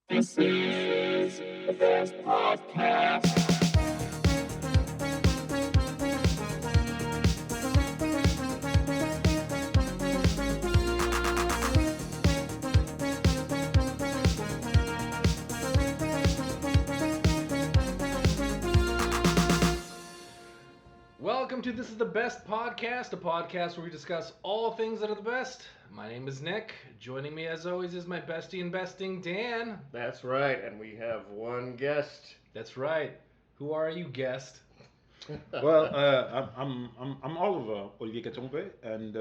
This is the best podcast. Welcome to This is the Best Podcast, a podcast where we discuss all things that are the best. My name is Nick. Joining me as always is my bestie and besting, Dan. That's right, and we have one guest. That's right. Who are you, guest? Well, I'm Oliver Olivier Katombe, and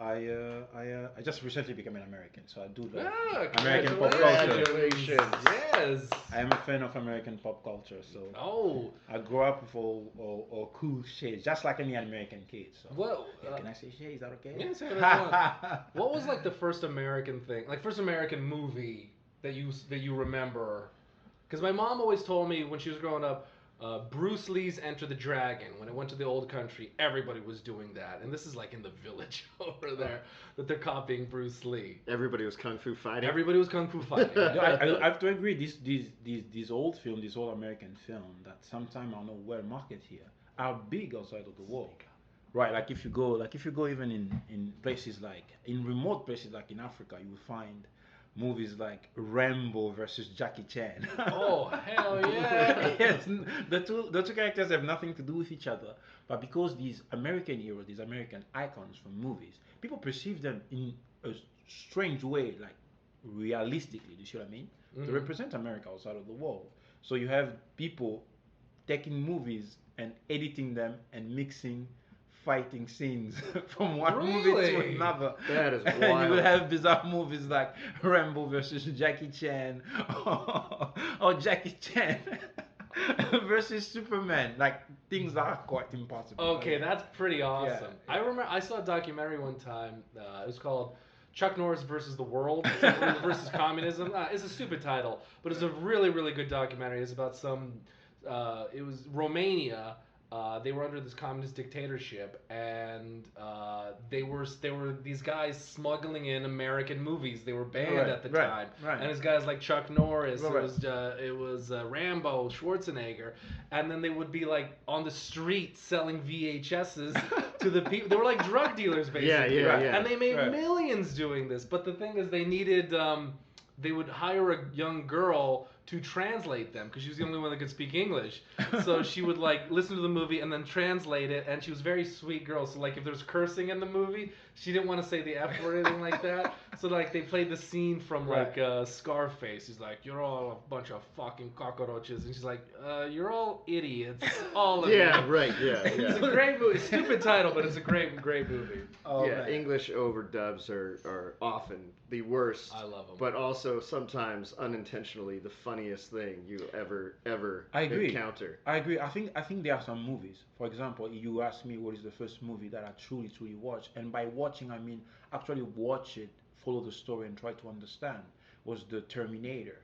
I just recently became an American, so I do like American pop culture. Congratulations. Yes. I am a fan of American pop culture, so Oh, I grew up with all cool shades, just like any American kid. So. what? Can I say shade? Is that okay? Yeah, say whatever you want. What was like the first American thing, like first American movie that you remember? Because my mom always told me when she was growing up, Bruce Lee's Enter the Dragon. When it went to the old country, everybody was doing that, and this is like in the village over there that they're copying Bruce Lee. Everybody was kung fu fighting. Everybody was kung fu fighting. Yeah, I have to agree. These old film, these old American film that sometimes are not well marketed here are big outside of the world. Right, like if you go even in places like in remote places like in Africa, you will find movies like Rambo versus Jackie Chan. Oh hell yeah! Yes, the two characters have nothing to do with each other, but because these American heroes, these American icons from movies, people perceive them in a strange way, like realistically. Do you see what I mean? They Mhm. represent America outside of the world. So you have people taking movies and editing them and mixing fighting scenes from one movie to Really? another. That is And you wild. will have bizarre movies like Rambo versus Jackie Chan or Jackie Chan versus Superman. Like things that are quite impossible. Okay, that's pretty awesome. Yeah. I remember I saw a documentary one time. It was called Chuck Norris versus the World versus Communism. It's a stupid title, but it's a really really good documentary. It's about some. It was Romania. They were under this communist dictatorship, and they were these guys smuggling in American movies. They were banned Right, at the right, time, right. and it's guys like Chuck Norris. Right. It was Rambo, Schwarzenegger, and then they would be like on the street selling VHSs to the people. They were like drug dealers basically. Yeah, yeah, Right. yeah. And they made Right. millions doing this. But the thing is, they needed. They would hire a young girl to translate them because she was the only one that could speak English. So she would like listen to the movie and then translate it. And she was a very sweet girl. So like if there's cursing in the movie, she didn't want to say the F word or anything like that. So like they played the scene from like Scarface. He's like, "You're all a bunch of fucking cockroaches," and she's like, "You're all idiots, all of you." Yeah, right, yeah, It's a yeah. great movie. Stupid title, but it's a great movie. Oh, Yeah, man. English overdubs are often the worst. I love 'em. But also sometimes unintentionally the funniest thing you ever I agree. encounter. I agree. I think there are some movies. For example, you asked me what is the first movie that I truly watched, and by watching I mean actually watch it, follow the story, and try to understand. Was the Terminator.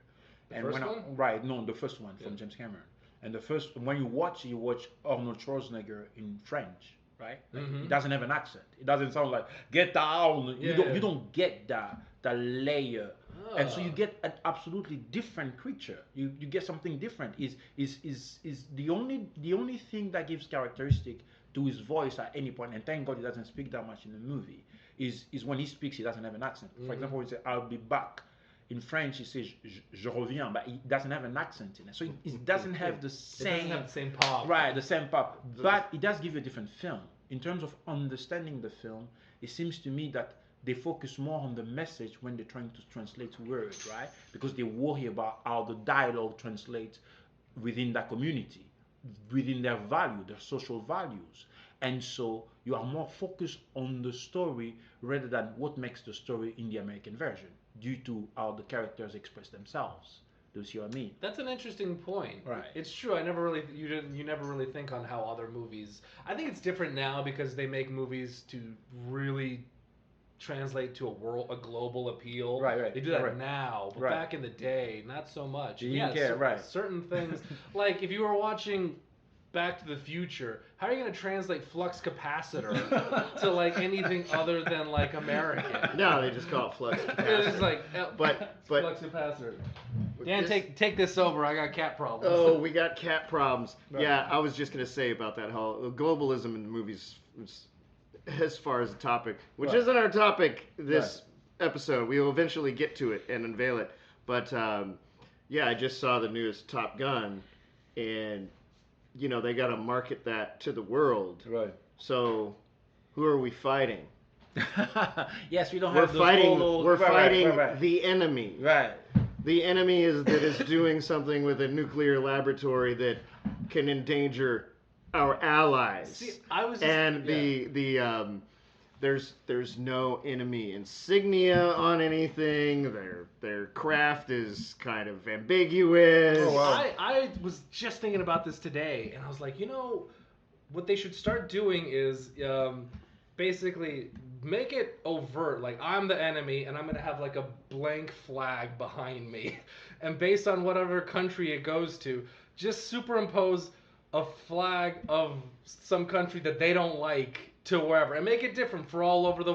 The And first when one? right, no, the first one from Yeah. James Cameron. And the first when you watch Arnold Schwarzenegger in French, right? Like, Mhm. He doesn't have an accent. It doesn't sound like get down. Yeah. You don't get the layer. And so you Ah. get an absolutely different creature. You get something different. Is the only thing that gives characteristic to his voice at any point, and thank God he doesn't speak that much in the movie, is when he speaks he doesn't have an accent. For Mhm. example, he says I'll be back. In French he says je reviens, but he doesn't have an accent in it. So it doesn't have the It same doesn't have the same pop. right, the same pop. But it does give you a different film. In terms of understanding the film, it seems to me that they focus more on the message when they're trying to translate words, right? Because they worry about how the dialogue translates within that community, within their value, their social values. And so you are more focused on the story rather than what makes the story in the American version, due to how the characters express themselves. Do you see what I mean? That's an interesting point. Right. It's true. You never really think on how other movies. I think it's different now because they make movies to really translate to a global appeal. Right. They do that Right. now, but Right. back in the day, not so much. You didn't care, right. Certain things, like if you were watching Back to the Future, how are you going to translate flux capacitor to like anything other than like American? No, they just call it flux It's capacitor. just like But- flux capacitor. Dan, This- take this over. I got cat problems. Oh, we got cat problems. Right. Yeah, I was just gonna say about that how globalism in movies, as far as a topic, which Right. isn't our topic this episode. We will eventually get to it and unveil it. But yeah, I just saw the newest Top Gun, and they got to market that to the world. Right. So, who are we fighting? Yes, we don't We're have those fighting. photos. We're Right, fighting right. the enemy. Right. The enemy is doing something with a nuclear laboratory that can endanger our allies. See, I was just, And there's no enemy insignia on anything. Their craft is kind of ambiguous. Oh, wow. I was just thinking about this today, and I was like, what they should start doing is basically make it overt. Like, I'm the enemy, and I'm gonna have like a blank flag behind me, and based on whatever country it goes to, just superimpose a flag of some country that they don't like to wherever, and make it different for all over the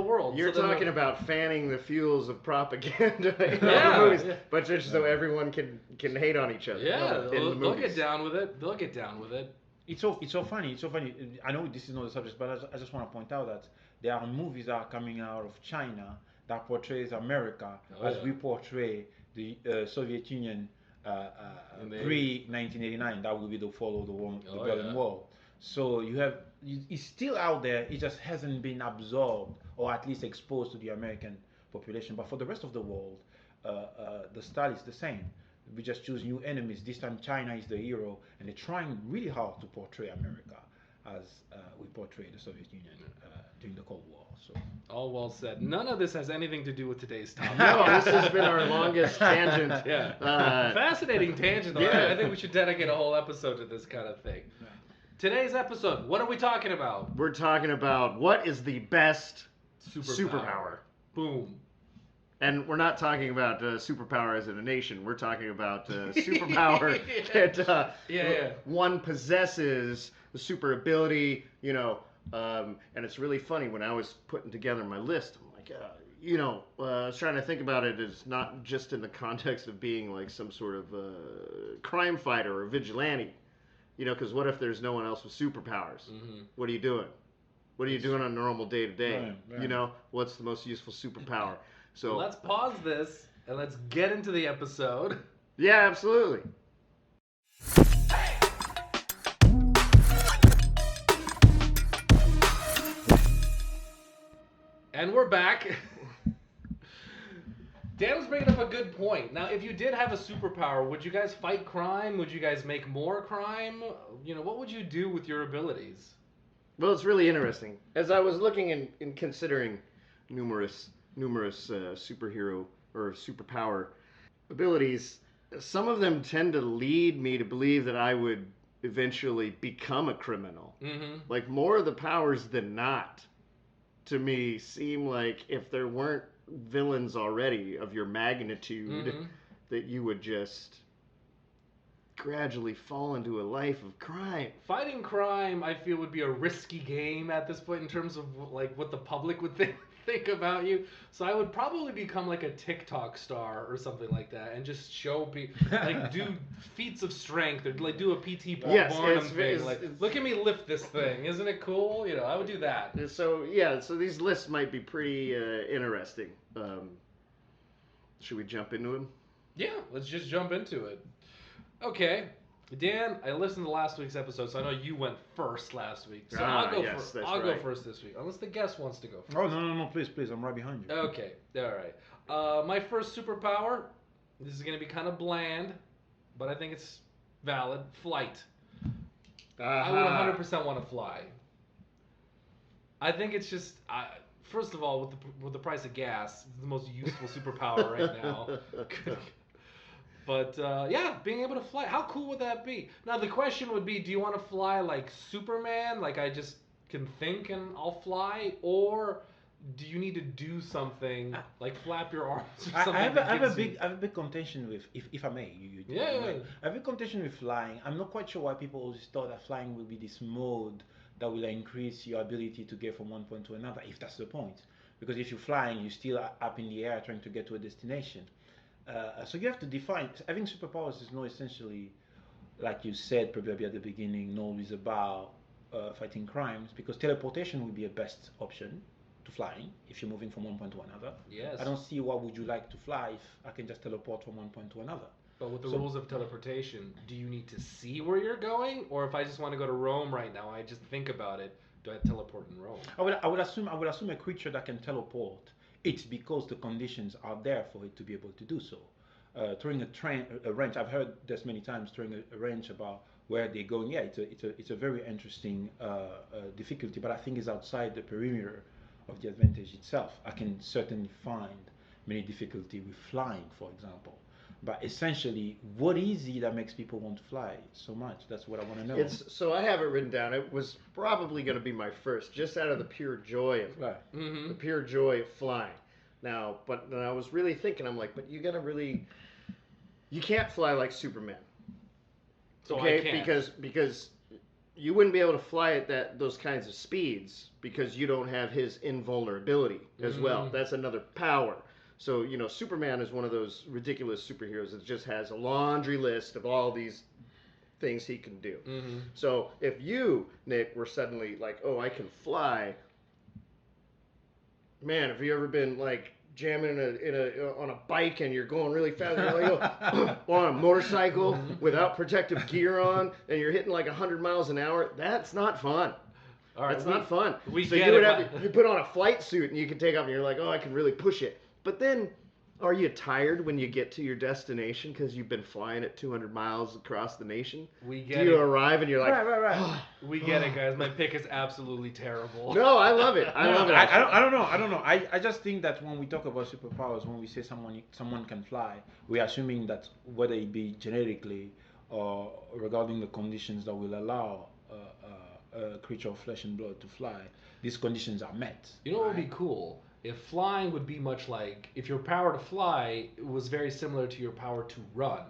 world. You're So then talking about fanning the fuels of propaganda in Yeah, the movies, yeah. but just so everyone can hate on each other. Yeah, in the they'll movies. get down with it. They'll get down with it. It's so funny. It's so funny. I know this is not the subject, but I just want to point out that there are movies that are coming out of China that portrays America Oh, as yeah. we portray the Soviet Union In the pre 1989. That will be the fall of the Oh, Berlin yeah. Wall. So it's still out there. It just hasn't been absorbed or at least exposed to the American population. But for the rest of the world, the style is the same. We just choose new enemies. This time China is the hero, and they're trying really hard to portray America as we portray the Soviet Union during the Cold War. So All well said. None of this has anything to do with today's topic. No, this has been our longest tangent. Yeah. Fascinating tangent, though. yeah. I think we should dedicate a whole episode to this kind of thing. Today's episode, what are we talking about? We're talking about what is the best superpower. Boom. And we're not talking about superpower as in a nation. We're talking about superpower that Yeah. one possesses, the super ability, and it's really funny when I was putting together my list. I'm like, I was trying to think about it as not just in the context of being like some sort of crime fighter or vigilante. Because what if there's no one else with superpowers? Mm-hmm. What are you doing? What are you doing on a normal day to day? Right. What's the most useful superpower? So Let's pause this and let's get into the episode. yeah, absolutely. And we're back. Dan was bringing up a good point. Now, if you did have a superpower, would you guys fight crime? Would you guys make more crime? What would you do with your abilities? Well, it's really interesting. As I was looking and considering numerous superhero or superpower abilities, some of them tend to lead me to believe that I would eventually become a criminal. Mm-hmm. Like more of the powers than not, to me, seem like if there weren't villains already of your magnitude, Mm-hmm. that you would just gradually fall into a life of crime. Fighting crime, I feel, would be a risky game at this point in terms of like what the public would think about you. So I would probably become like a TikTok star or something like that, and just show people, like do feats of strength or like do a PT Yes, Barnum it's- thing. it's- Like, it's- look at me lift this thing, isn't it cool? I would do that. So these lists might be pretty interesting. Should we jump into them? Yeah, let's just jump into it. Okay. Dan, I listened to last week's episode, so I know you went first last week. So I'll go yes, first. that's I'll go right. first this week, unless the guest wants to go first. oh no, please, I'm right behind you. Okay, all right. My first superpower. This is gonna be kind of bland, but I think it's valid. Flight. I would 100% want to fly. I think it's just, first of all, with the price of gas, it's the most useful superpower right now. But yeah, being able to fly, how cool would that be? Now the question would be, do you want to fly like Superman, like I just can think and I'll fly, or do you need to do something like flap your arms or something? I have that a gives you- big contention with, if I may. Yeah, yeah. I have a contention with flying. I'm not quite sure why people always thought that flying will be this mode that will increase your ability to get from one point to another, if that's the point. Because if you're flying, you're still up in the air trying to get to a destination. So you have to define. Having superpowers is not essentially, like you said probably at the beginning, not always about fighting crimes, because teleportation would be a best option to flying if you're moving from one point to another. Yes. I don't see why would you like to fly if I can just teleport from one point to another. But with the So- rules of teleportation, do you need to see where you're going, or if I just want to go to Rome right now, I just think about it, do I teleport in Rome? I would assume a creature that can teleport. It's because the conditions are there for it to be able to do so. Throwing a wrench. I've heard this many times. Throwing a wrench about where they're going. Yeah, it's a very interesting difficulty, but I think it's outside the perimeter of the advantage itself. I can certainly find many difficulty with flying, for example. But essentially, what is it that makes people want to fly so much? That's what I want to know. So I have it written down. It was probably going to be my first, just out of the pure joy of it. Right. Mm-hmm. The pure joy of flying. Now, but then I was really thinking, I'm like, but you can't fly like Superman. So Okay, I can't. because you wouldn't be able to fly at those kinds of speeds because you don't have his invulnerability as well. Mm. That's another power. So, Superman is one of those ridiculous superheroes that just has a laundry list of all these things he can do. Mm-hmm. So, if you, Nick, were suddenly like, oh, I can fly, man, have you ever been like jamming on a bike and you're going really fast, and you're like, on a motorcycle without protective gear on, and you're hitting like 100 miles an hour? That's not fun. All right, That's not fun. we So get you would it, have you put on a flight suit and you can take off and you're like, oh, I can really push it. But then, are you tired when you get to your destination because you've been flying at 200 miles across the nation? We Do get you it. arrive and you're like, Right. We get it, guys. My pick is absolutely terrible. no, I love it. I love it. I don't know. I just think that when we talk about superpowers, when we say someone can fly, we're assuming that whether it be genetically or regarding the conditions that will allow a creature of flesh and blood to fly, these conditions are met. You know what would right? be cool? If flying would be much like, if your power to fly was very similar to your power to run.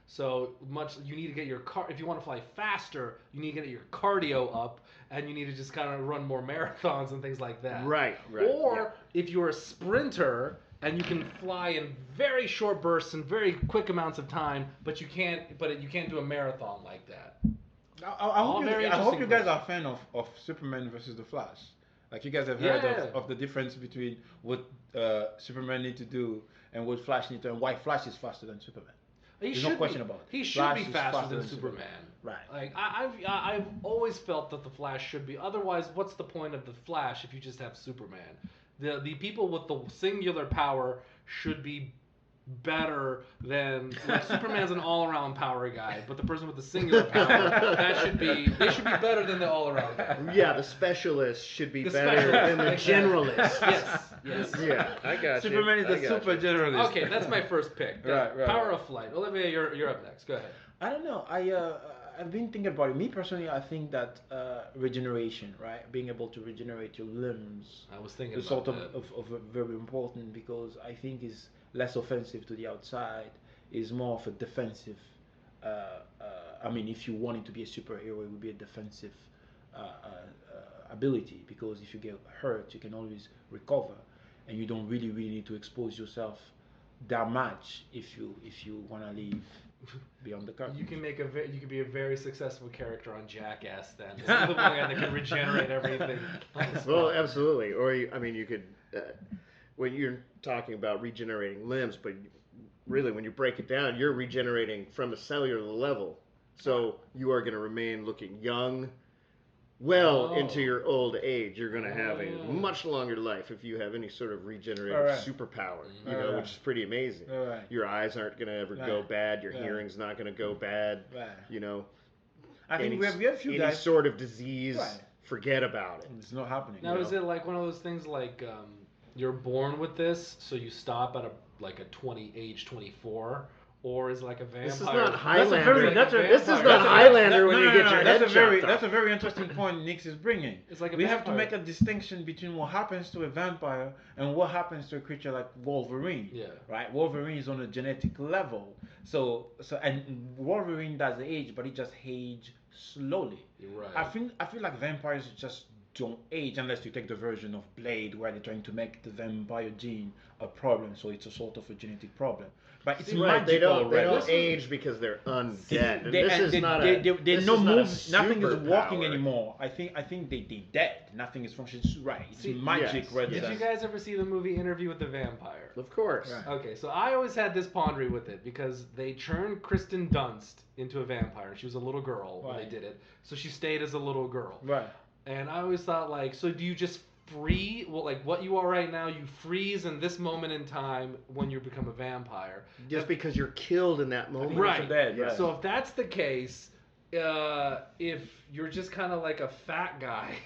So much, you need to get your if you want to fly faster, you need to get your cardio up, and you need to just kind of run more marathons and things like that. Right. Or if you're a sprinter and you can fly in very short bursts and very quick amounts of time, but you can't do a marathon like that. I All very hope you interesting guys questions. are a fan of Superman versus the Flash. Like you guys have heard Yeah. of the difference between what Superman need to do and what Flash need to, and why Flash is faster than Superman. He There's should no question be, about it. He should Flash be is faster than Superman. Right. Like I've always felt that the Flash should be. Otherwise, what's the point of the Flash if you just have Superman? The people with the singular power should be better than like Superman's an all-around power guy, but the person with the singular power they should be better than the all-around guy. Yeah, the specialist should be The better specialist, than the exactly. generalist. Yes. Yeah, I got you. Superman is I the got super you. generalist. Okay, that's my first pick. Right. Power of flight. Olivia, you're up next. Go ahead. I don't know. I've been thinking about it. Me personally, I think that regeneration, right, being able to regenerate your limbs, I was thinking is about sort that. of very important, because I think is less offensive to the outside, is more of a defensive. I mean, if you wanted to be a superhero, it would be a defensive ability, because if you get hurt, you can always recover, and you don't really need to expose yourself that much if you want to live beyond the curtain. You can you could be a very successful character on Jackass then. This is the one guy that can regenerate everything. Well, absolutely. Or you could, when you're talking about regenerating limbs, but really when you break it down, you're regenerating from a cellular level. So you are going to remain looking young, well Oh. into your old age. You're going to have a Oh. much longer life if you have any sort of regenerative Alright. superpower, Alright. which is pretty amazing. All right. Your eyes aren't going to ever go Right. bad. Your Right. hearing's not going to go bad. Right. I Any, think we have a few any guys. sort of disease, Right. forget about it. It's not happening. Now you is know? it like one of those things like you're born with this, so you stop at age 24, or is it like a vampire? This is not That's a Highlander. very- that's a- This is vampire. not Highlander when No, you no, get no, your that's head a very chopped that's off. a very interesting point Nix is bringing. It's like a We have to vampire. make a distinction between what happens to a vampire and what happens to a creature like Wolverine. Yeah. Right. Wolverine is on a genetic level. So and Wolverine does age, but he just age slowly. You're right. I feel like vampires just don't age unless you take the version of Blade where they're trying to make the vampire gene a problem, so it's a sort of a genetic problem. But it's Right, magical. they don't This is- age because they're undead. And They, this and is they, not they, a. they, they this no is not a move, nothing is working superpower. anymore. I think they dead. Nothing is functioning. It's right. It's See, magic yes, rather yes. Did than. you guys ever see the movie Interview with the Vampire? Of course. Right. Okay, so I always had this pondering with it because they turned Kristen Dunst into a vampire. She was a little girl when they Right. did it, so she stayed as a little girl. Right. And I always thought, like, so do you just like what you are right now, you freeze in this moment in time when you become a vampire? Just because you're killed in that moment. Right. Dead, Yeah. right. So if that's the case, if you're just kind of like a fat guy,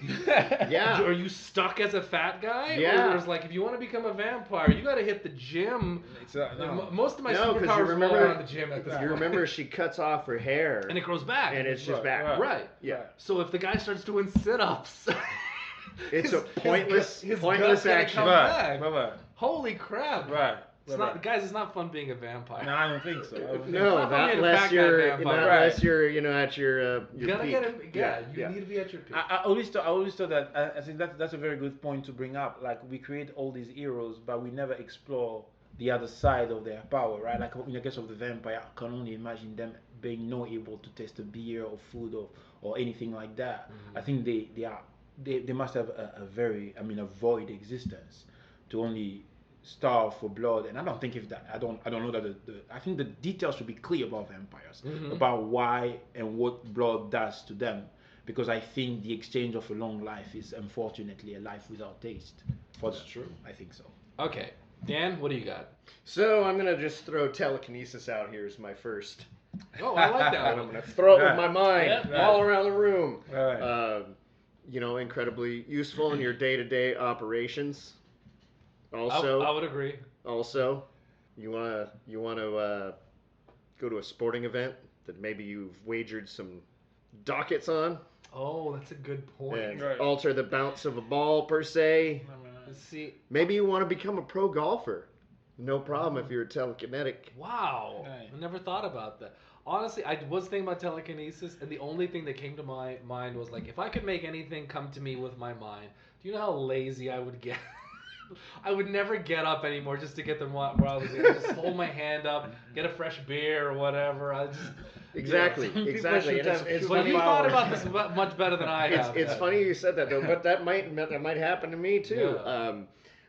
Yeah. are you stuck as a fat guy? Yeah. Or there's like, if you want to become a vampire, you got to hit the gym. It's, no. Most of my No, 'cause you superpowers remember- revolve around the gym at this You point. remember she cuts off her hair. And it grows back. and it's just Right, back. right. right. Yeah. So if the guy starts doing sit-ups, It's a pointless- pointless gut's gonna action. come Right. back. Right. Holy crap! Right. It's not, guys. It's not fun being a vampire. No, I don't think so. I don't think No, Not not being a unless fat guy you're, vampire. not Right. unless you're, at your You gotta peak. get it. Yeah, you need to be at your peak. I always thought that I think that's a very good point to bring up. Like we create all these heroes, but we never explore the other side of their power, right? Like in the case of the vampire, I can only imagine them being not able to taste a beer or food or anything like that. I think they must have a very, a void existence to only starve for blood. And I don't think if that I don't know that I think the details should be clear about vampires, about why and what blood does to them, because I think the exchange of a long life is unfortunately a life without taste. That's true. I think so. Okay, Dan, what do you got? So I'm gonna just throw telekinesis out here as my first. Oh, I like that And I'm one. gonna throw it Right. with my mind Yeah, all around the room. Right. Incredibly useful in your day-to-day operations. I Also, would agree. you wanna go to a sporting event that maybe you've wagered some dockets on Oh, that's a good point. and Right. alter the bounce of a ball per se. See, Maybe you want to become a pro golfer. No problem if you're telekinetic. wow, Right. I never thought about that. Honestly, I was thinking about telekinesis, and the only thing that came to my mind was like, if I could make anything come to me with my mind, do you know how lazy I would get? I would never get up anymore just to get them while I was there. Just hold my hand up, get a fresh beer or whatever. I just Exactly, Some people exactly. should And have it's But funny. you thought about this much better than I It's, have. it's funny you said that though, but that might happen to me too. Yeah.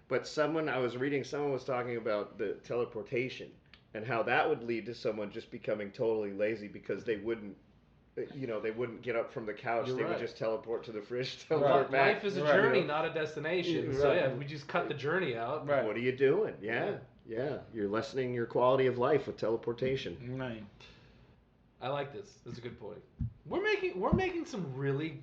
But someone was talking about the teleportation and how that would lead to someone just becoming totally lazy because they wouldn't get up from the couch. You're They right. would just teleport to the fridge, Well, teleport back. life is a Right. journey, not a destination. So Right. yeah, we just cut the journey out. Right. What are you doing? Yeah. You're lessening your quality of life with teleportation. Right. I like this. That's a good point. We're making some really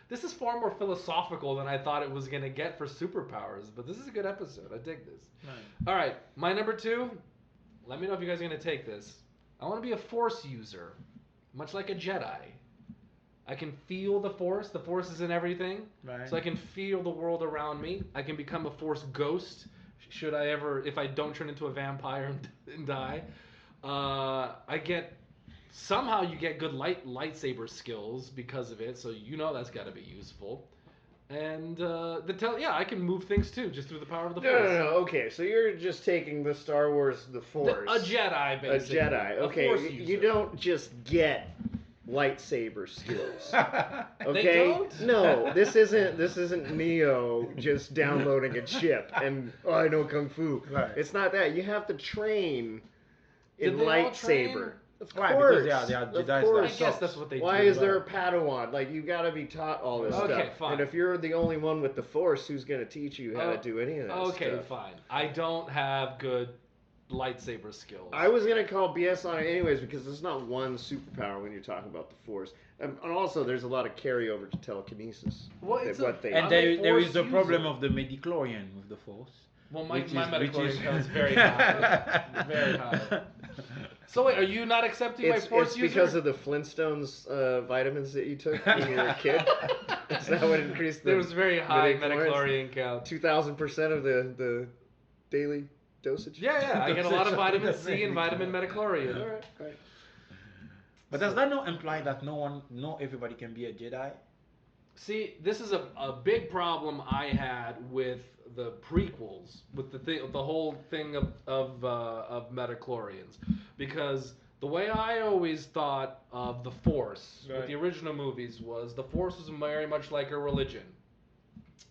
this is far more philosophical than I thought it was gonna get for superpowers. But this is a good episode. I dig this. Right. All right, my number 2. Let me know if you guys are gonna take this. I want to be a Force user, much like a Jedi. I can feel the Force. The Force is in everything, Right. so I can feel the world around me. I can become a Force ghost. Should I ever, if I don't turn into a vampire and die, somehow you get good lightsaber skills because of it. So that's got to be useful. And I can move things too, just through the power of the Force. No. Okay, so you're just taking the Star Wars, the Force. A Jedi, A basically. Jedi. A Okay, Force you user. don't just get lightsaber skills. They Okay? don't? No, this isn't Neo just downloading a chip and I know kung fu. Right. It's not that. You have to train in Did they all train? lightsaber. Of Right, course. because they are of Jedis that course. I guess that's what they Why do. is there a Padawan? Like you got to be taught all this Okay, stuff. fine. And if you're the only one with the Force, who's going to teach you how Oh, to do any of that Okay, stuff? fine. I don't have good lightsaber skills. I was gonna call BS on it anyways because there's not one superpower when you're talking about the Force, and also there's a lot of carryover to telekinesis. Well, That it's what they And I'm there a is Force the problem user. of the midichlorian with the Force. Well, my which is- metachlorian count's very high. Very high. So wait, are you not accepting my Force it's user? because of the Flintstones vitamins that you took when you were a kid. Is that what increased the there was very high midichlorians? metachlorian count. 2,000% of the daily dosage? Yeah, I get a lot of vitamin C and vitamin metachlorian. All right. But does that not imply that not everybody can be a Jedi? See, this is a big problem I had with the prequels, with the whole thing of metachlorians, because the way I always thought of the Force with Right. the original movies was the Force was very much like a religion.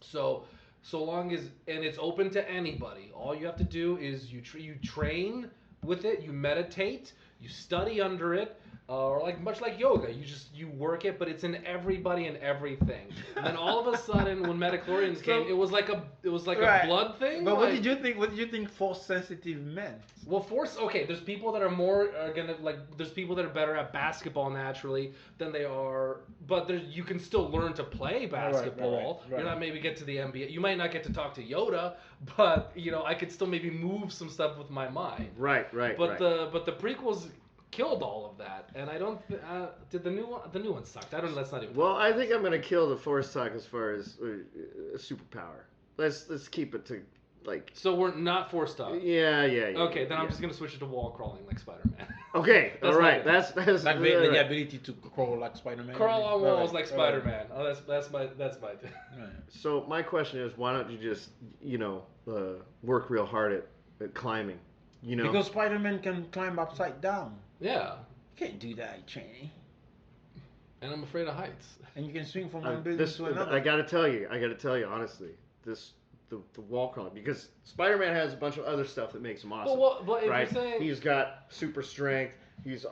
So long as and it's open to anybody. All you have to do is you train with it, you meditate, you study under it, or like much like yoga, you work it, but it's in everybody and everything. And then all of a sudden, when metachlorians came, it was like a Right. blood thing. But what like- did you think? What did you think force sensitive meant? Well, Force. Okay, there's people that are gonna like. There's people that are better at basketball naturally than they are, but you can still learn to play basketball. right. You're not maybe get to the NBA. You might not get to talk to Yoda, but I could still maybe move some stuff with my mind. Right. But the prequels killed all of that, and I don't. Did the new one? The new one sucked. I don't. Let's not even. Well, I think I'm gonna kill the Force talk as far as superpower. Let's keep it to like. So we're not Force talk. Yeah. Okay, then I'm yeah. just gonna switch it to wall crawling like Spider-Man. Okay, That's all right. not- That's Like all the right. ability to crawl like Spider-Man. Crawl on walls Right, like right. Spider-Man. Oh, that's my. Right. So my question is, why don't you just work real hard at climbing? Because Spider-Man can climb upside down. Yeah, You can't do that, Cheney. and I'm afraid of heights. And you can swing from one building to I another. gotta tell you honestly, the wall crawling, because Spider-Man has a bunch of other stuff that makes him awesome. But if right? you're saying He's got super strength. He's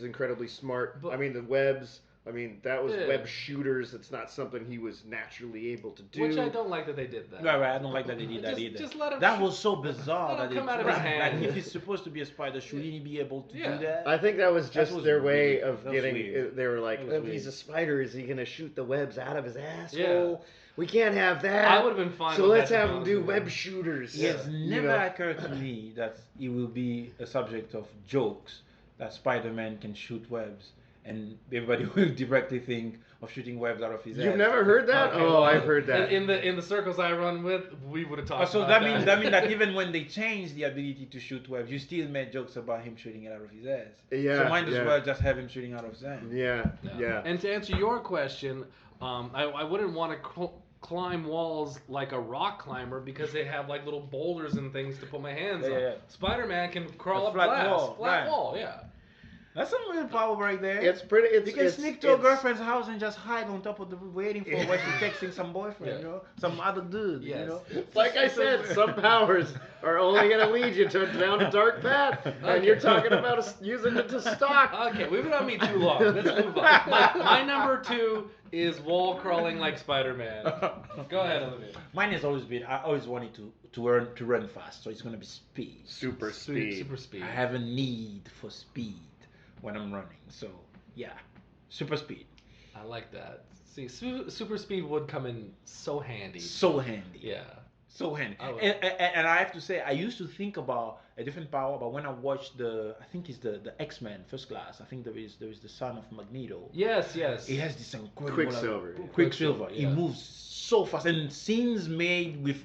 incredibly smart. But- I mean, the webs. I mean, that was Yeah. web shooters. It's not something he was naturally able to do. which I don't like that they did that. Right. I don't like that they did that Just- either. just let him that shoot- was so bizarre let that him they come out of his Like, hand. if he's supposed to be a spider, shouldn't he be able to Yeah. do that? I think that was just was their way weird. of That was getting. weird. They were like, That was if he's weird. a spider, is he gonna shoot the webs out of his asshole? Yeah. We can't have that. I would have been fine. So with let's that, to have be him honest do with you. web shooters. It's you never know? occurred to me that it will be a subject of jokes that Spider-Man can shoot webs, and everybody will directly think of shooting webs out of his ass. You've never heard that? Okay, Oh, well, I've heard that. In the circles I run with, we would have talked. So about that means that even when they changed the ability to shoot webs, you still made jokes about him shooting it out of his ass. Yeah, So might as yeah. well just have him shooting out of his hand. Yeah, yeah. And to answer your question, I wouldn't want to climb walls like a rock climber because they have like little boulders and things to put my hands Yeah, on. yeah. Spider-Man can crawl A up flat glass, wall, flat right. wall, yeah. That's some real power right there. It's pretty. It's You can it's, sneak to a it's- girlfriend's house and just hide on top of the roof waiting for when she's texting some boyfriend, Yeah. some other dude, Yes. Like I said, some powers are only going to lead you down a dark path, and you're talking about using it to stalk. Okay, we've been on me too long. Let's move on. My number 2 is wall crawling like Spider-Man. Go ahead, Olivia. Mine has always been. I always wanted to run fast, so it's gonna be speed. Super speed. Super speed. I have a need for speed when I'm running, so yeah, super speed, I like that. See, super speed would come in so handy. so handy. Yeah. So handy. I would- And I have to say, I used to think about a different power, but when I watched I think it's the X-Men First Class. I think there is the son of Magneto. Yes. He has this incredible Quicksilver. Quicksilver. He yeah. moves so fast, and scenes made with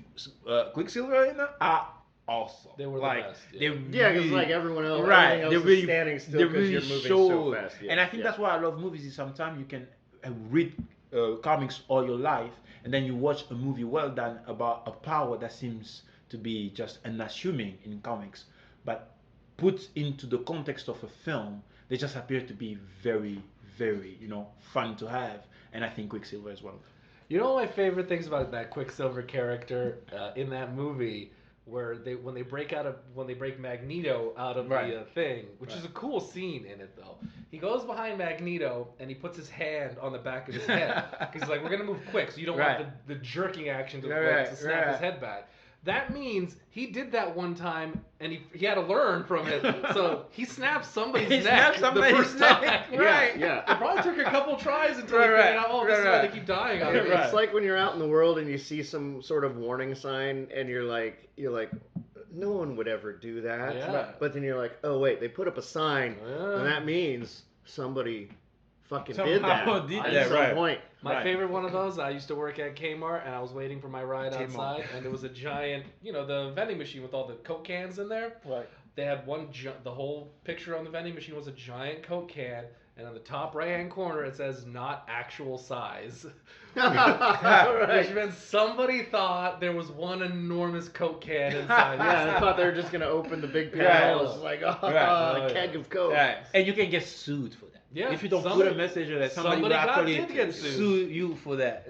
Quicksilver in it are awesome. They were the like, best, yeah. They Yeah, because really- like everyone else, right? everything They else really is standing still they because you're really moving show so fast. Yeah, and I think yeah. that's why I love movies. Is sometimes you can read comics all your life, and then you watch a movie well done about a power that seems to be just unassuming in comics, but put into the context of a film, they just appear to be very, very, fun to have. And I think Quicksilver as well. You know, one of my favorite things about that Quicksilver character in that movie, where when they break Magneto out of Right. the thing, which is a cool scene in it though. He goes behind Magneto and he puts his hand on the back of his head because he's like, "We're gonna move quick, so you don't Right. want the jerking action to, Right, to snap his right. head back." That means he did that one time, and he had to learn from it. So he snapped somebody's He neck snapped the somebody's first neck, time. right. Yeah. It probably took a couple tries until Right, he figured out, oh, this is why right. they keep dying on It's me. Right. like when you're out in the world and you see some sort of warning sign, and you're like, no one would ever do that. Yeah. But then you're like, oh wait, they put up a sign, Yeah. and that means somebody fucking did Somehow that did at that, some right. point. My Right. favorite one of those, I used to work at Kmart and I was waiting for my ride Kmart. outside and there was a giant, the vending machine with all the Coke cans in there. Right. they had the whole picture on the vending machine was a giant Coke can, and on the top right hand corner it says not actual size. Which Right. meant somebody thought there was one enormous Coke can inside. Yeah, I thought they were just gonna open the big Right. panel. It's like, oh, Right. a keg of Coke. Right. And you can get sued for that. Yeah, If you don't somebody- put a message on that, somebody will somebody actually did get sued. sue you for that.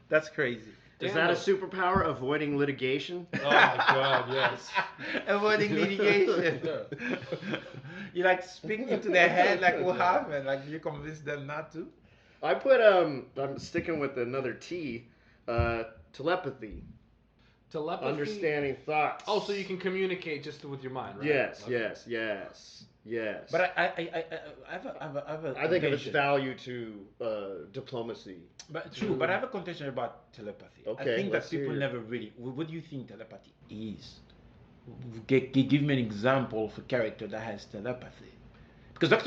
That's crazy. Is Damn that a it. superpower? Avoiding litigation? Oh my god, yes. Avoiding litigation. You like speaking into their head, like what happened? Like you convince them not to? I put I'm sticking with another T, telepathy, Telepathy. understanding thoughts. Oh, so you can communicate just with your mind, right? Yes, Okay. yes. But I have a I think of its contention. value to diplomacy. But true, but I have a contention about telepathy. I Okay, think let's that people hear it. never really. What do you think telepathy is? Give me an example of a character that has telepathy. Because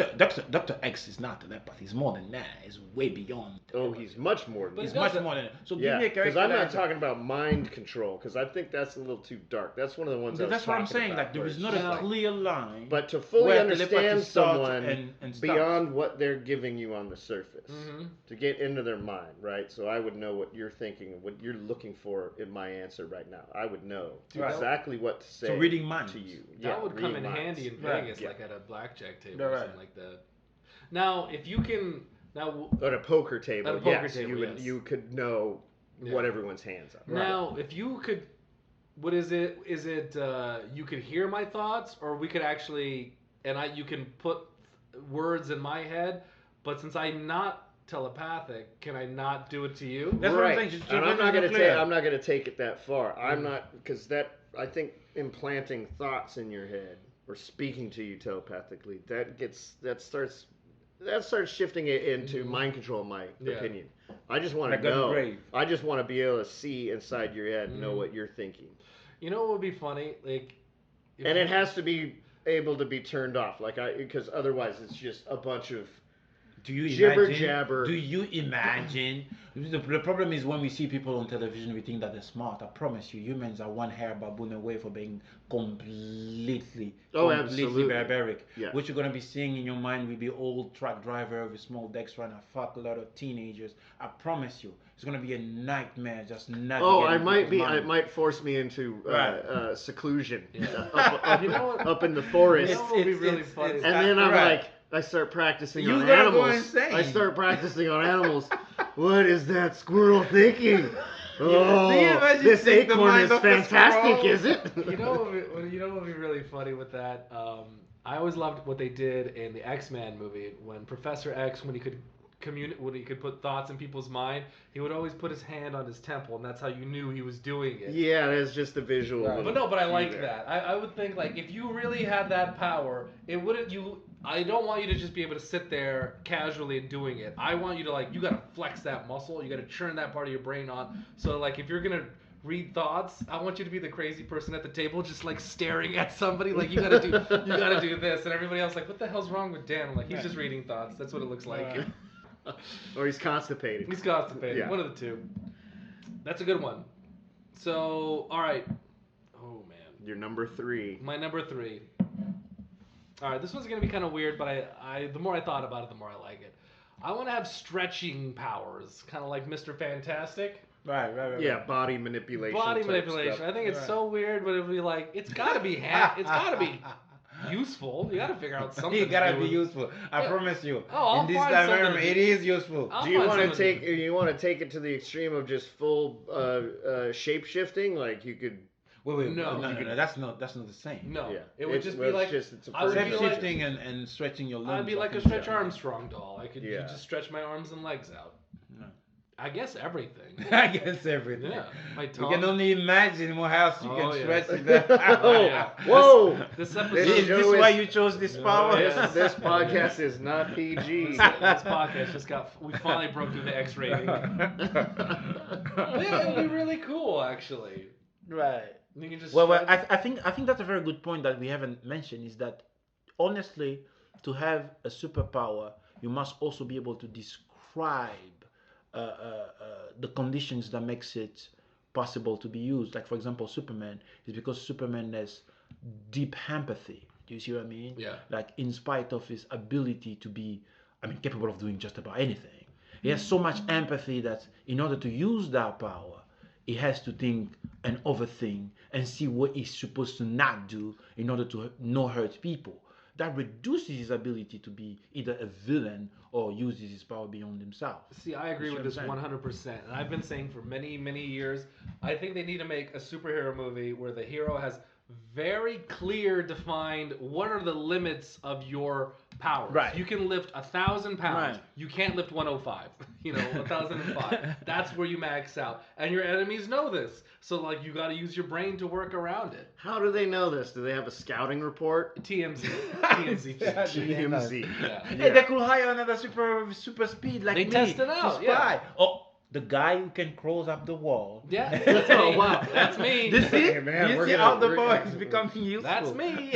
Dr. X is not telepathy. He's more than that. He's way beyond. Oh, telepathy. he's much more than But He's that. it much doesn't- more than that. So Yeah, give me a because character. I'm that not has a- talking about mind control, because I think that's a little too dark. That's one of the ones I was That's what I'm talking saying. about, Like there where is it's not just a like- clear line. But to fully where understand telepathy starts someone and stops. beyond what they're giving you on the surface, Mhm. to get into their mind, right? So I would know what you're thinking, what you're looking for in my answer right now. I would know Dude, that- exactly what to say So reading minds. to you. That Yeah, would come in reading minds. handy in Right, Vegas, yeah. like at a blackjack table Yeah, or right. something like that. Now, if you can, At a poker table, At a poker yes, table, you would yes. you could know Yeah. what everyone's hands are. now if you could, what is it? Is it you could hear my thoughts, or we could actually, you can put words in my head, but since I'm not telepathic, can I not do it to you? That's what I'm Right. saying, just And I'm make not it gonna clear. take. I'm not gonna take it that far. I'm not because that I think implanting thoughts in your head or speaking to you telepathically that starts shifting it into Mhm. mind control. In my Yeah. opinion, I just want Like to Gun know. Brave. I just want to be able to see inside your head, and know Mhm. what you're thinking, You know what would be funny? Like, if and you- it has to be able to be turned off. Because otherwise it's just a bunch of Do you Jibber imagine? jabber. Do you imagine? The problem is when we see people on television, we think that they're smart. I promise you, humans are one hair baboon away from being completely absolutely. barbaric. Yeah. What you're gonna be seeing in your mind will be old truck driver with small decks trying to fuck a lot of teenagers. I promise you, it's gonna be a nightmare. Just not. I might force me into Right. seclusion Yeah. up, You know what- up in the forest. You know what would be really funny? And then I'm Right. like, I start practicing You're on gonna go animals. insane. I start practicing on animals. What is that squirrel thinking? Oh, Do you imagine this take the acorn mind is off the fantastic, squirrel? is it? you know what would be really funny with that? I always loved what they did in the X-Men movie when Professor X, when he could put thoughts in people's mind, he would always put his hand on his temple, and that's how you knew he was doing it. Yeah, that's just a visual. Right. little But I cue like there. that. I would think like if you really had that power, it wouldn't you. I don't want you to just be able to sit there casually and doing it. I want you to you gotta flex that muscle. You gotta turn that part of your brain on. So like if you're gonna read thoughts, I want you to be the crazy person at the table, just like staring at somebody. Like you gotta do this, and everybody else like, what the hell's wrong with Dan? I'm like, he's just reading thoughts. That's what it looks like. Or he's constipated. He's constipated. Yeah. One of the two. That's a good one. So all right. Oh man. Your number 3. My number 3. All right, this one's gonna be kind of weird, but I the more I thought about it, the more I like it. I want to have stretching powers, kind of like Mr. Fantastic. Right. Yeah, body manipulation. Body type manipulation. stuff. I think it's Right. so weird, but it'd be like it's gotta be it's gotta be useful. You gotta figure out something. You gotta to be do with- useful. I Yeah. promise you. Oh, I'll in this find time, something to it do. is useful. I'll Do you find want to something take you want to take it to the extreme of just full shape shifting? Like you could. Wait. No. No. That's not the same. No, Yeah. it would It's- just well, be it's like just- it's a I would be person. like- Shifting and stretching your limbs. I'd be I like a think Stretch so. Armstrong doll. I could Yeah. just stretch my arms and legs out. No. I guess everything. I guess everything. Yeah, my You tongue. can only imagine what else you Oh, can yeah. stretch in that. Oh, yeah. whoa! This episode. This Is show this is- why you chose this power? Yeah. This podcast is not PG. This podcast just we finally broke through the X rating. Yeah, it'd be really cool actually. Right. You can just Well, stretch- I think that's a very good point that we haven't mentioned is that honestly, to have a superpower, you must also be able to describe the conditions that makes it possible to be used. Like for example, Superman is because Superman has deep empathy. Do you see what I mean? Yeah. Like in spite of his ability to be, I mean, capable of doing just about anything, he has so much empathy that in order to use that power, he has to think and overthink and see what he's supposed to not do in order to not hurt people. That reduces his ability to be either a villain or uses his power beyond himself. See, I agree You with see this what I'm 100%. And I've been saying for many, many years, I think they need to make a superhero movie where the hero has very clear defined what are the limits of your powers. Right. You can lift 1,000 pounds. Right. You can't lift 105. 1,005. That's where you max out. And your enemies know this. So like you got to use your brain to work around it. How do they know this? Do they have a scouting report? TMZ. TMZ. TMZ. Yeah. Hey, they could hire another super speed like They me test it out, to yeah. spy. Oh, the guy who can close up the wall. Yeah. That's me. Oh, wow. That's me. You see? Hey, man, you we're see gonna- how the we're power gonna- is becoming useful. That's me.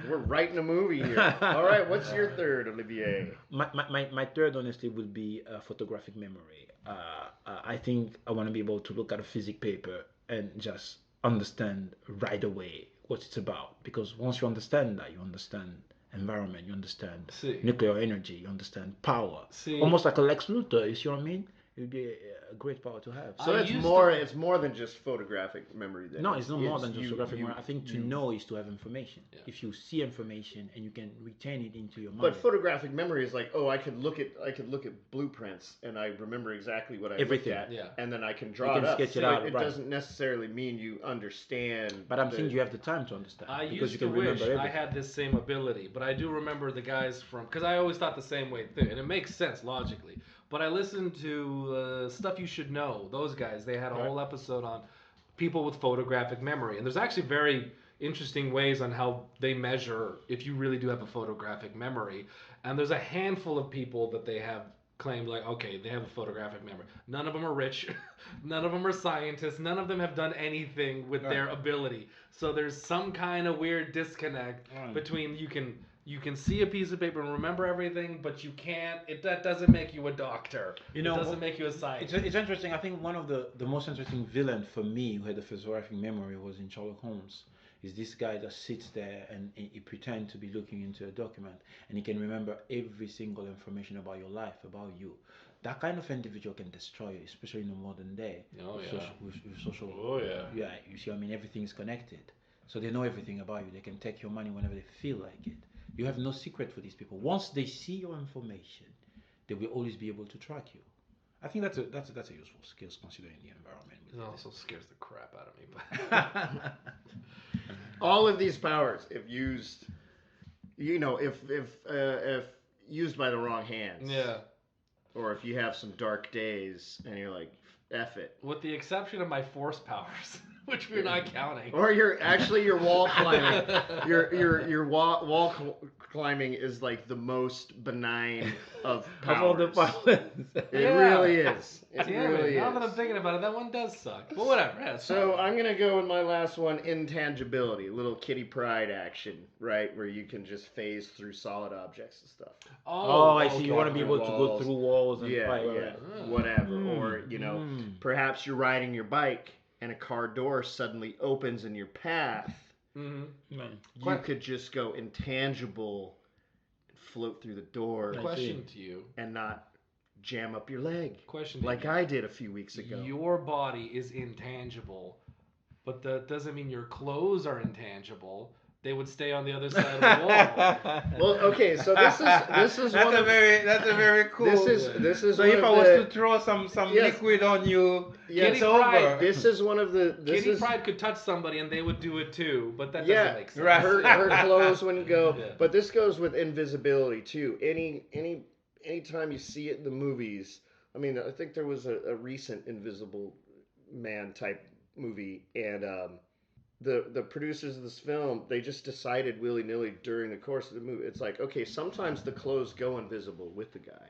We're writing a movie here. All right, what's your third, Olivier? My third, honestly, would be photographic memory. I think I want to be able to look at a physics paper and just understand right away what it's about. Because once you understand that, you understand environment, you understand See. nuclear energy, you understand power. See. Almost like a Lex Luthor, you see what I mean? It would be a great power to have. So I it's used more. to- It's more than just photographic memory. Then No, it's not more than just you- photographic you- memory. I think to you- know is to have information. Yeah. If you see information and you can retain it into your mind. But photographic memory is like, oh, I could look at blueprints and I remember exactly what I Everything. looked at, Yeah. and then I can draw can it up. sketch it So out, it right. doesn't necessarily mean you understand. But I'm the- saying you have the time to understand. I because used you to can wish remember I everything. had this same ability, but I do remember the guys from because I always thought the same way too, and it makes sense logically. But I listened to Stuff You Should Know. Those guys, they had a Right. whole episode on people with photographic memory, and there's actually very interesting ways on how they measure if you really do have a photographic memory. And there's a handful of people that they have claimed like, okay, they have a photographic memory. None of them are rich, none of them are scientists, none of them have done anything with their ability. So there's some kind of weird disconnect Right. between you can see a piece of paper and remember everything, but you can't. That doesn't make you a doctor. You know, it doesn't make you a scientist. It's interesting. I think one of the most interesting villain for me who had a photographic memory was in Sherlock Holmes. Is this guy that sits there and he pretends to be looking into a document and he can remember every single information about your life, about you. That kind of individual can destroy you, especially in the modern day. Oh, with yeah. with social. Oh, yeah. Yeah, you see, I mean, everything is connected. So they know everything about you. They can take your money whenever they feel like it. You have no secret for these people. Once they see your information, they will always be able to track you. I think that's a useful skill considering the environment. It also scares the crap out of me. But all of these powers, if used, if used by the wrong hands, yeah, or if you have some dark days and you're like, F it. with the exception of my force powers, which we're not counting. Or your wall climbing. your wall climbing is like the most benign of powers. Of all the powers. It Yeah. really is. It Damn really it. Now that I'm is. thinking about it, that one does suck. But whatever. Yeah, it's So fine. I'm gonna go with my last one, intangibility, little Kitty Pryde action, right, where you can just phase through solid objects and stuff. Oh, I see. okay. You want to be able to go Walls. through walls and Yeah, fight. yeah, Ah. whatever. Mm, Or perhaps you're riding your bike and a car door suddenly opens in your path. Mhm. Man. You could just go intangible, and float through the door, Right. Question to you. and not jam up your leg Question to like you. I did a few weeks ago. Your body is intangible, but that doesn't mean your clothes are intangible. They would stay on the other side of the wall. Well, okay, so this is that's one a of very cool. this is so one if of I was the, to throw some Yes. liquid on you, Yes. it's Kitty over. Pryde. this is one of the this Kitty is Pryde could touch somebody and they would do it too, but that Yeah, doesn't make sense. right. her clothes wouldn't go. Yeah. But this goes with invisibility too. Anytime you see it in the movies, I mean, I think there was a recent Invisible Man type movie, and the producers of this film, they just decided willy nilly during the course of the movie. It's like, okay, sometimes the clothes go invisible with the guy,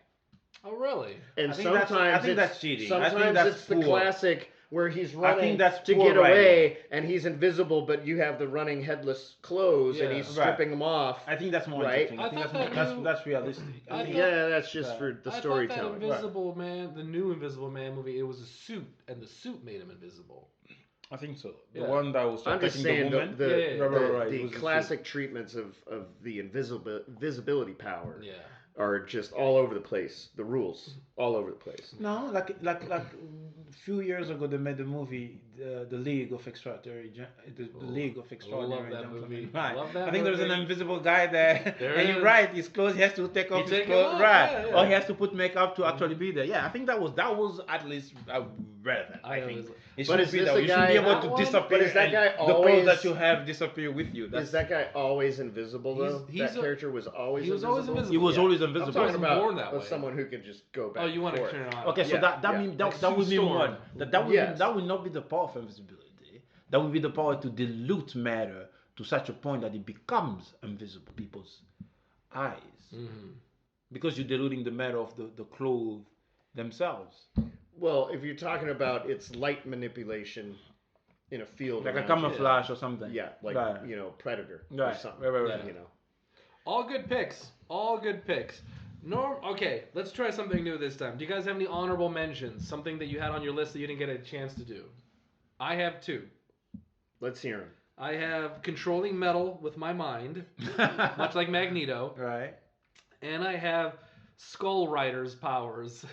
Oh, really? and I think that's- sometimes I think it's, that's cheating. I think Sometimes that's it's the poor. classic where he's running that's to poor get writing. away, and he's invisible, but you have the running headless clothes, and Yeah. he's Right. stripping them off. I think that's more Right. interesting. I I think thought that's, that more, you- that's realistic. I think thought- Yeah, that's just for the I storytelling. thought that Invisible Man, the new Invisible Man movie, it was a suit, and the suit made him invisible. I think so. The Yeah. one that was I'm just attacking saying the woman. the Yeah. Right, the it was the classic treatments of the invisibility power Yeah. are just all over the place. The rules all over the place. No, like a few years ago they made the movie the League of Extraordinary the League of Extraordinary that Gentlemen. movie. Right. Love that I think there's an movie. invisible guy there, There and you're is. right. His clothes, he has to take off his take 'em clothes, off, right? yeah, yeah. Or he has to put makeup to actually be there. Yeah, I think that was at least relevant. I know, think is- it But should is be this that the you should be guy- able that to one? disappear. But is that and guy the clothes always- that you have disappear with you? Is that guy always invisible though? He's that a- character was always he was invisible. always invisible. He was Yeah. always I'm invisible. talking wasn't about born that way. someone who can just go back. Oh, you want and to forth. turn it on? Okay, so Yeah, that yeah. mean Like that would Sue mean Storm. one. That would Yes. that would not be the power of invisibility. That would be the power to dilute matter to such a point that it becomes invisible to people's eyes. Mm-hmm. Because you're diluting the matter of the clothes themselves. Well, if you're talking about its light manipulation in a field, Like a around camouflage or something. you. Yeah, like Right. Predator or Right, something. right. You know. All good picks. All good picks. Okay, let's try something new this time. Do you guys have any honorable mentions? Something that you had on your list that you didn't get a chance to do? I have two. Let's hear him. I have controlling metal with my mind, much like Magneto, Right. and I have Skull Rider's powers.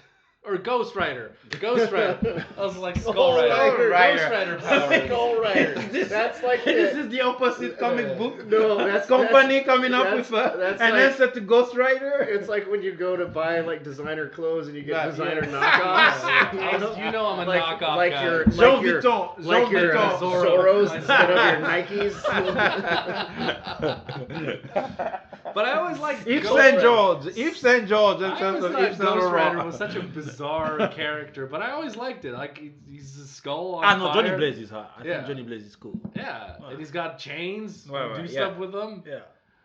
Or Ghost Rider. Ghost Rider. I was like Skull Rider. Ghost Rider powers. Skull Rider. That's like This the, is the opposite comic book. no, that's Company coming up that's- with a that's an like- answer to Ghost Rider. It's like when you go to buy like designer clothes and you get Right, designer yeah. knockoffs. Yeah. You know I'm a like, knockoff like guy. your Jean like your Vuitton, like Jean your Vuitton. Zorros My instead of your Nikes. But I always liked Yves Ghost Saint Rider. George. Yves Saint George in I terms always of thought Yves Saint Ghost Rider Laurent. was such a bizarre character, but I always liked it. Like he's a skull on Ah no, fire. Johnny Blaze is hot. I Yeah. think Johnny Blaze is cool. Yeah, and he's got chains. Right, do right, stuff yeah. with them. Yeah.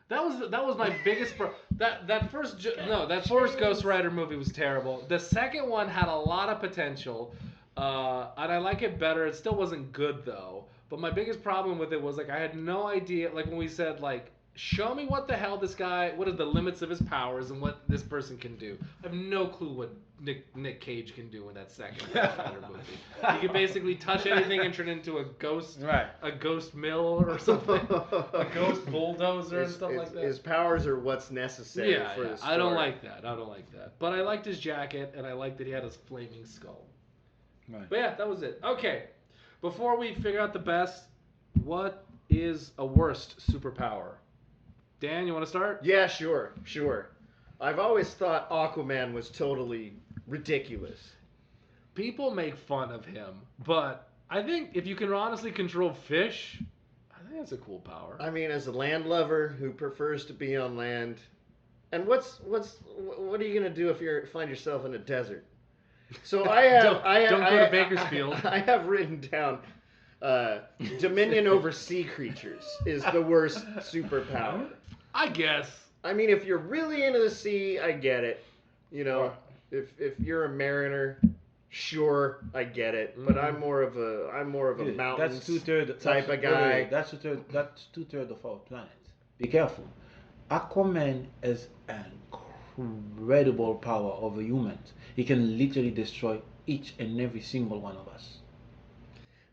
That was my biggest that first Ghost Rider movie was terrible. The second one had a lot of potential, and I like it better. It still wasn't good though. But my biggest problem with it was like I had no idea. Like when we said like, show me what the hell this guy, what are the limits of his powers and what this person can do. I have no clue what Nick Cage can do in that second Ghost Rider movie. He can basically touch anything and turn into a ghost mill or something, a ghost bulldozer and stuff like that. His powers are what's necessary Yeah, for the story. I don't like that. But I liked his jacket, and I liked that he had his flaming skull. Right. But yeah, that was it. Okay, before we figure out the best, what is a worst superpower? Dan, you want to start? Yeah, sure. I've always thought Aquaman was totally ridiculous. People make fun of him, but I think if you can honestly control fish, I think that's a cool power. I mean, as a land lover who prefers to be on land, and what are you gonna do if you find yourself in a desert? So I have Don't go to Bakersfield. I have written down dominion over sea creatures is the worst superpower. I guess. I mean, if you're really into the sea, I get it. You know, if you're a mariner, sure, I get it. But I'm more of a mountains That's two-thirds type of guy. That's two-thirds of our planet. Be careful. Aquaman has an incredible power over humans. He can literally destroy each and every single one of us.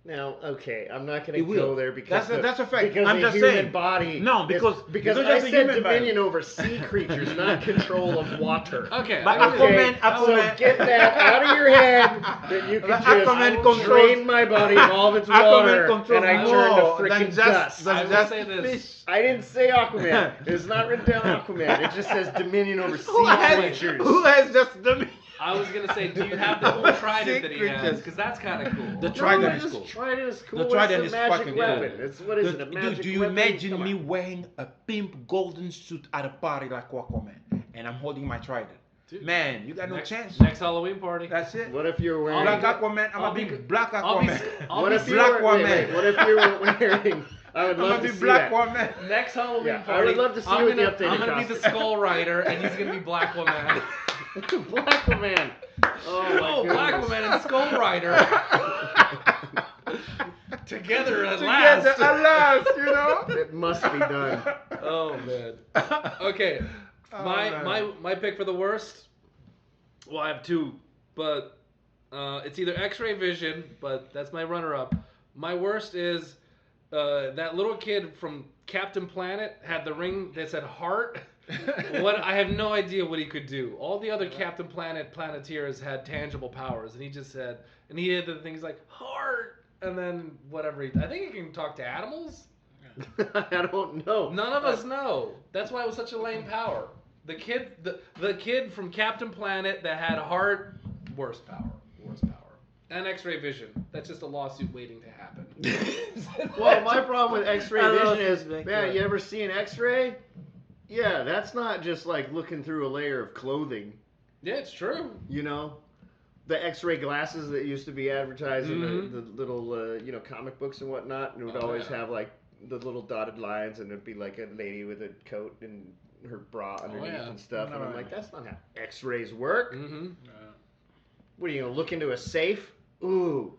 Now, okay, I'm not going It to will. go there because That's a fact. Because I'm the just human saying. body. No, because because because I just a said human body. dominion over sea creatures, not control of water. Okay. But I get it. Aquaman- So get that out of your head that you can But just Aquaman controls- drain my body of all of its Aquaman water controls and I turn more to than freaking just, dust. I than will just say this. fish. I didn't say Aquaman. It's not written down Aquaman. It just says dominion over sea Who creatures. has just the I was gonna say, do you have the whole trident that he has? Secret. Because that's kind of cool. The No, trident is this cool. trident is cool. The trident it's is a magic fucking weapon. cool. It's what is it? A magic Do you weapon? imagine Come me on. wearing a pimp golden suit at a party like Aquaman, and I'm holding my trident? Dude, Man, you got no next, chance. Next Halloween party. That's it. What if you're wearing? Black Aquaman. I'm I'll a be- big black I'll be- Aquaman. I'll What be if you Black were? Wait, Aquaman. what if you were wearing? I would I'm love gonna to be see black that. Aquaman. Next Halloween Yeah, I party. would love to see I'm what the gonna, updated I'm gonna be the costume. Skull Rider, and he's gonna be Black Woman. Black Man. Oh my Oh, goodness. Black Woman and Skull Rider. Together at Together last. at last, you know. It must be done. Oh man. Okay. Oh, my man. my pick for the worst. Well, I have two, but it's either X-ray vision, but that's my runner-up, My worst is that little kid from Captain Planet had the ring that said heart. What I have no idea what he could do. All the other Captain Planet Planeteers had tangible powers, and he just said, and he had the things like heart, and then whatever. I think he can talk to animals. I don't know. None of us know. That's why it was such a lame power. The kid from Captain Planet that had heart, worst power. And X-ray vision. That's just a lawsuit waiting to happen. Well, my problem with X-ray I don't vision is, think man, that- you ever see an X-ray? Yeah, that's not just like looking through a layer of clothing. Yeah, it's true. You know, the X-ray glasses that used to be advertised in Mhm. the little comic books and whatnot, and it would Oh, always yeah. have like the little dotted lines, and it'd be like a lady with a coat and her bra underneath yeah. and stuff. And I'm No. like, that's not how X-rays work. Mm-hmm. What are you gonna look into a safe? Ooh,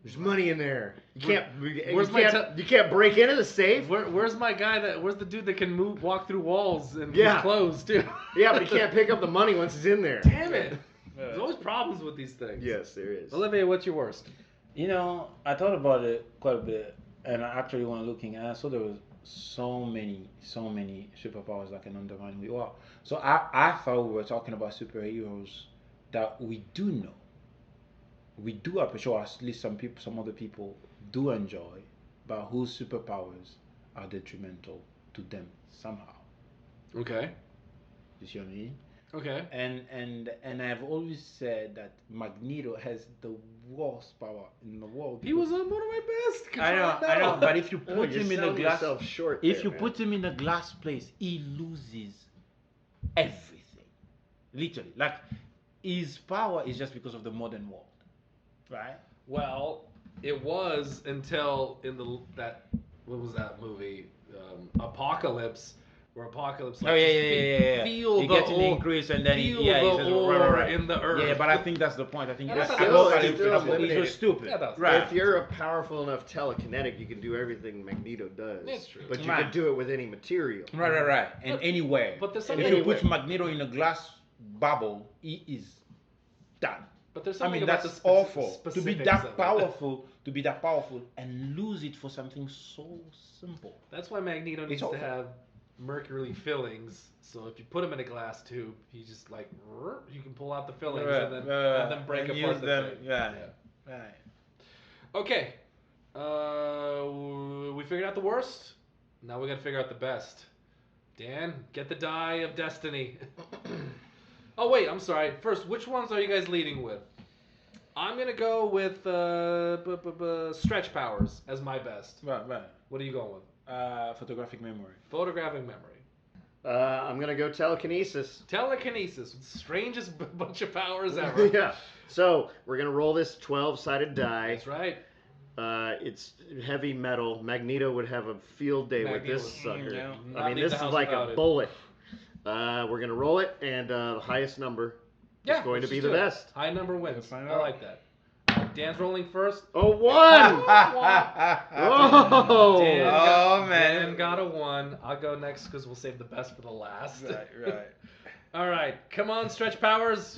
there's money in there. You can't. Where's my you can't break into the safe. Where's my guy where's the dude that can walk through walls and Yeah. his clothes too? Yeah, but you can't pick up the money once it's in there. Damn it. There's always problems with these things. Yes, there is. Olivier, what's your worst? You know, I thought about it quite a bit, and I actually went looking, and I saw there was so many superpowers that can undermine who you are. So I thought we were talking about superheroes that we do know, we do appreciate, or at least some other people do enjoy, but whose superpowers are detrimental to them somehow. Okay. You see what I mean? Okay. And I've always said that Magneto has the worst power in the world. He was one of my best. I know, but if you Oh, put you're him in a selling glass, yourself short if there, you man. put him in a glass place, he loses everything. Literally, like his power is just because of the modern world, right? Well, it was until that what was that movie? Apocalypse, where Apocalypse Oh yeah. feel He the gets an ore- increase and then feel he the says, ore right. in the earth. Yeah, but I think that's the point. I think Yeah, that's that's still- Apocalypse it's still he's limited. just stupid. Yeah, that's- right. If you're a powerful enough telekinetic, you can do everything Magneto does. That's true. But you Right. can do it with any material. Right. And But- anywhere. but there's if something- you Anywhere. put Magneto in a glass bubble, he is done. But there's I something mean, about that's the awful. To be specifics that of it. powerful, and lose it for something so simple. That's why Magneto needs to have mercury fillings. So if you put him in a glass tube, he just like you can pull out the fillings and then have them break and apart use the them. thing. Yeah. Yeah. Right. Okay. We figured out the worst. Now we gotta figure out the best. Dan, get the die of destiny. Oh wait, I'm sorry. First, which ones are you guys leading with? I'm gonna go with stretch powers as my best. Right. What are you going with? Photographic memory. Photographic memory. I'm gonna go telekinesis. Telekinesis, strangest bunch of powers ever. Yeah. So we're gonna roll this 12-sided die. That's right. It's heavy metal. Magneto would have a field day with Magneto this would- sucker. yeah. Not I mean, leave this the is house like without a it. bullet. We're gonna roll it, and the highest number is going to let's be just the do it. best. High number wins. Let's find I out. like that. Dan's rolling first. Oh, 1! Oh! Dan Oh, man. Dan got a 1. I'll go next because we'll save the best for the last. Right. All right, come on, stretch powers.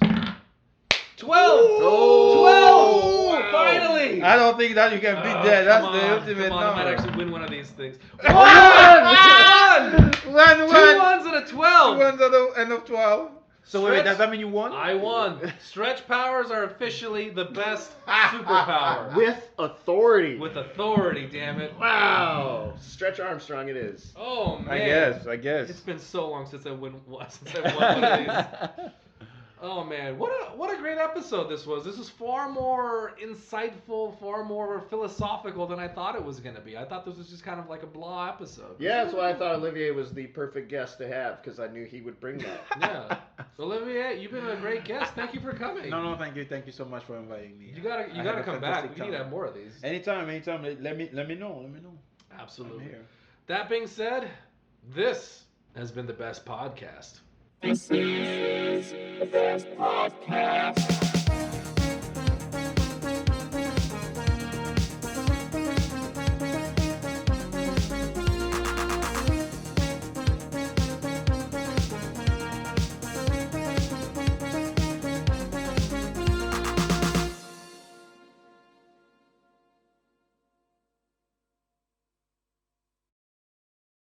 12. Oh! 12. Wow. Finally. I don't think that you can beat that. That's come the on, ultimate come on, I might number. actually win one of these things. One! Two ones and a 12. 2 ones at the end of 12. So wait, Stretch- does that mean you won? I won. Stretch powers are officially the best superpower. With authority. With authority, damn it. Wow. Stretch Armstrong it is. Oh man. I guess. It's been so long since I won one of these. Oh man, what a great episode this was. This was far more insightful, far more philosophical than I thought it was gonna be. I thought this was just kind of like a blah episode. Yeah, that's why I thought Olivier was the perfect guest to have, because I knew he would bring that. Yeah. Olivier, you've been a great guest. Thank you for coming. No, thank you so much for inviting me. You gotta I had a come back. fantastic We need to time. have more of these. Anytime. Let me know. Absolutely. I'm here. That being said, this has been the best podcast. This is the best podcast.